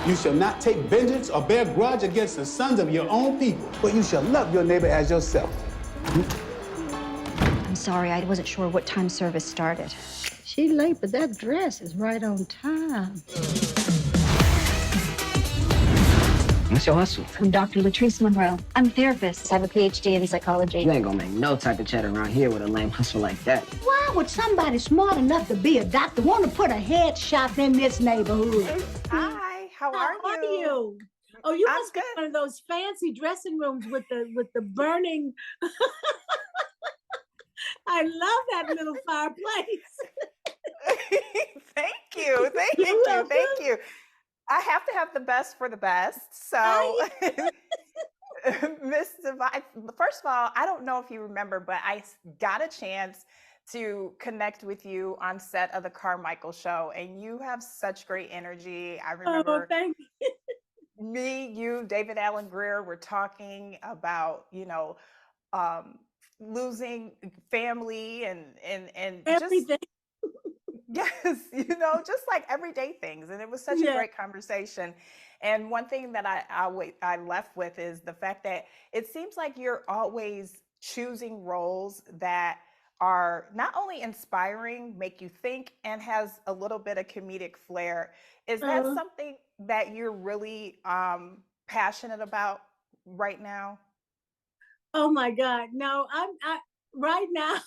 You shall not take vengeance or bear grudge against the sons of your own people, but you shall love your neighbor as yourself. I'm sorry, I wasn't sure what time service started. She late, but that dress is right on time. What's your hustle? I'm Dr. Latrice Monroe. I'm a therapist. I have a PhD in psychology. You ain't gonna make no type of cheddar around here with a lame hustle like that. Why would somebody smart enough to be a doctor want to put a head shop in this neighborhood? Hi, how are you? Oh, you I'm must be good. one of those fancy dressing rooms with the burning. I love that little fireplace. Thank you. Thank You're you. welcome. Thank you. I have to have the best for the best. So, Miss Devine, first of all, I don't know if you remember, but I got a chance to connect with you on set of the Carmichael show, and you have such great energy. I Oh, remember thank you. me, you, David Allen Greer were talking about, um, losing family and just Everything. yes, just like everyday things. And it was such a Yeah. great conversation. And one thing that I left with is the fact that it seems like you're always choosing roles that are not only inspiring, make you think, and has a little bit of comedic flair. Is that Uh, something that you're really passionate about right now? oh my God. No, right now,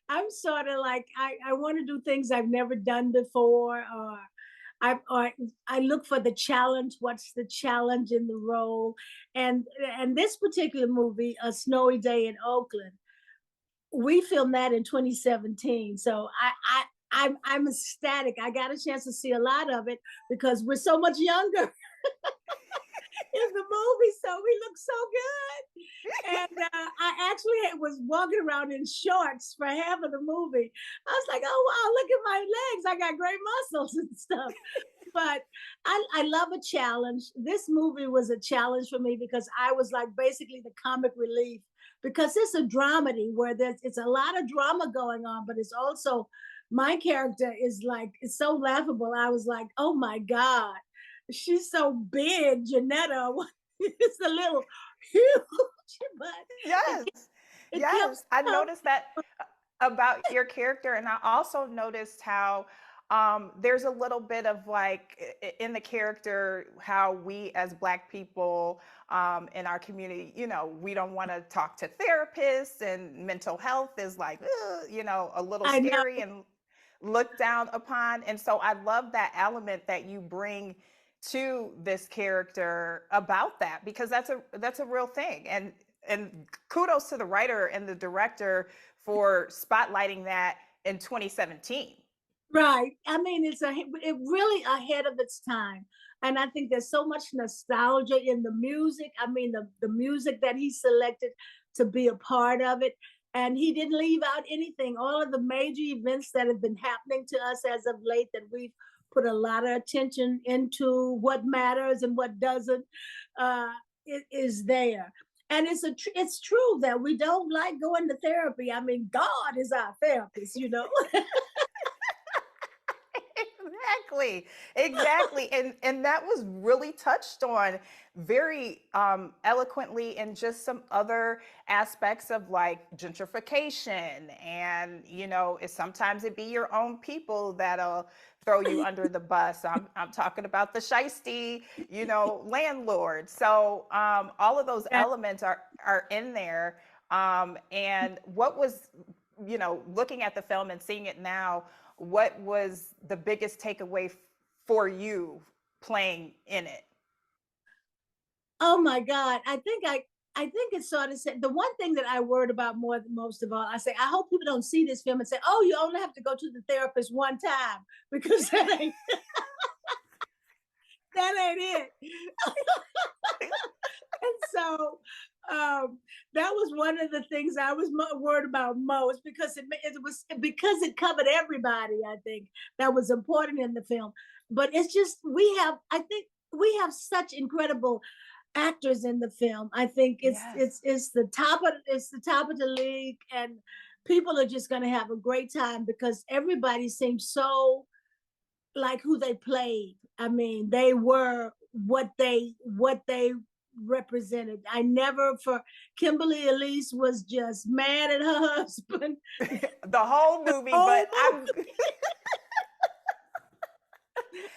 I'm sort of like I want to do things I've never done before, or I look for the challenge. What's the challenge in the role? And this particular movie, A Snowy Day in Oakland, we filmed that in 2017. So I'm ecstatic. I got a chance to see a lot of it because we're so much younger in the movie, so we look so good. And I actually was walking around in shorts for half of the movie. I was like, oh wow, look at my legs! I got great muscles and stuff. But I love a challenge. This movie was a challenge for me because I was like basically the comic relief, because it's a dramedy where it's a lot of drama going on, but it's also my character is like, it's so laughable. I was like, oh my God, she's so big, Janetta. It's a little huge, but Yes. it kept Yes. I noticed that about your character. And I also noticed how there's a little bit of like in the character how we as Black people in our community, we don't want to talk to therapists, and mental health is like, a little I know. scary and looked down upon. And so I love that element that you bring to this character about that, because that's a real thing. And kudos to the writer and the director for spotlighting that in 2017. Right. I mean, it really ahead of its time. And I think there's so much nostalgia in the music. I mean, the music that he selected to be a part of it. And he didn't leave out anything. All of the major events that have been happening to us as of late, that we've put a lot of attention into what matters and what doesn't, uh, it is there. And it's true that we don't like going to therapy. I mean, God is our therapist. Exactly. And that was really touched on very eloquently in just some other aspects of like gentrification. And sometimes it be your own people that'll throw you under the bus. I'm talking about the shiesty landlord. So all of those elements are in there. And what was, looking at the film and seeing it now, what was the biggest takeaway for you playing in it? Oh my God. I think it's sort of said, the one thing that I worried about more than most of all, I say, I hope people don't see this film and say, oh, you only have to go to the therapist one time, because that ain't it. And so that was one of the things I was worried about most, because it covered everybody. I think that was important in the film. But it's just, I think we have such incredible actors in the film. I think Yes. it's the top of the league, and people are just going to have a great time because everybody seems so like who they played. I mean, they were what they represented. I never for Kimberly Elise was just mad at her husband. The whole movie, whole but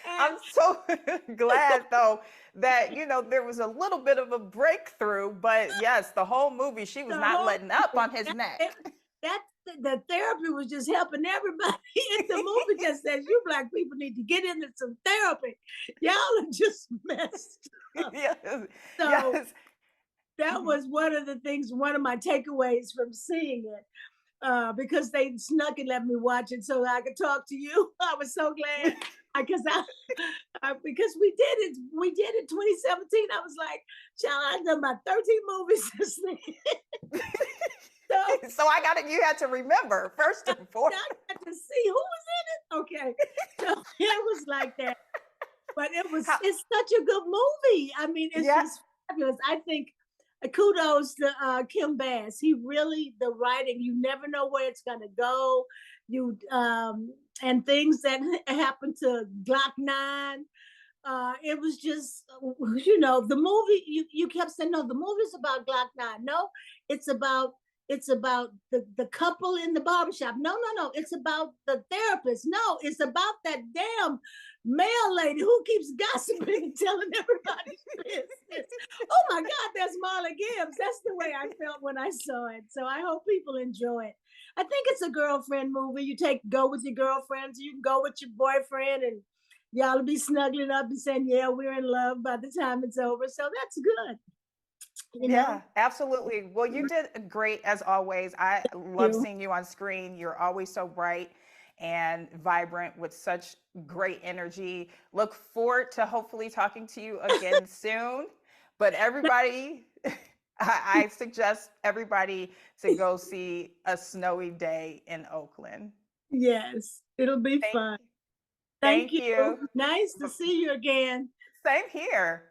I'm so glad though that there was a little bit of a breakthrough, but yes, the whole movie she was not letting up on his neck. The therapy was just helping everybody. And the movie just says you Black people need to get into some therapy. Y'all are just messed up. Yes. So Yes. that was one of the things, one of my takeaways from seeing it. Because they snuck and let me watch it so I could talk to you. I was so glad because because we did it 2017. I was like, child, I've done about 13 movies since then. So I got it. You had to remember first and foremost. I had to see who was in it. Okay, so it was like that. But it's such a good movie. I mean, it's just fabulous. I think kudos to Kim Bass. He really, the writing, you never know where it's gonna go. You and things that happened to Glock 9. It was just, the movie. You kept saying, no, the movie's about Glock 9. No, it's about the couple in the barbershop. No, it's about the therapist. No, it's about that damn mail lady who keeps gossiping and telling everybody's business. Oh my God, that's Marla Gibbs. That's the way I felt when I saw it. So I hope people enjoy it. I think it's a girlfriend movie. You go with your girlfriends, you can go with your boyfriend, and y'all will be snuggling up and saying, yeah, we're in love by the time it's over. So that's good. Yeah, absolutely. Well, you did great as always. I love seeing you on screen. You're always so bright and vibrant with such great energy. Look forward to hopefully talking to you again soon. But everybody, I suggest everybody to go see A Snowy Day in Oakland. Yes, it'll be fun. Thank you. Nice to see you again. Same here.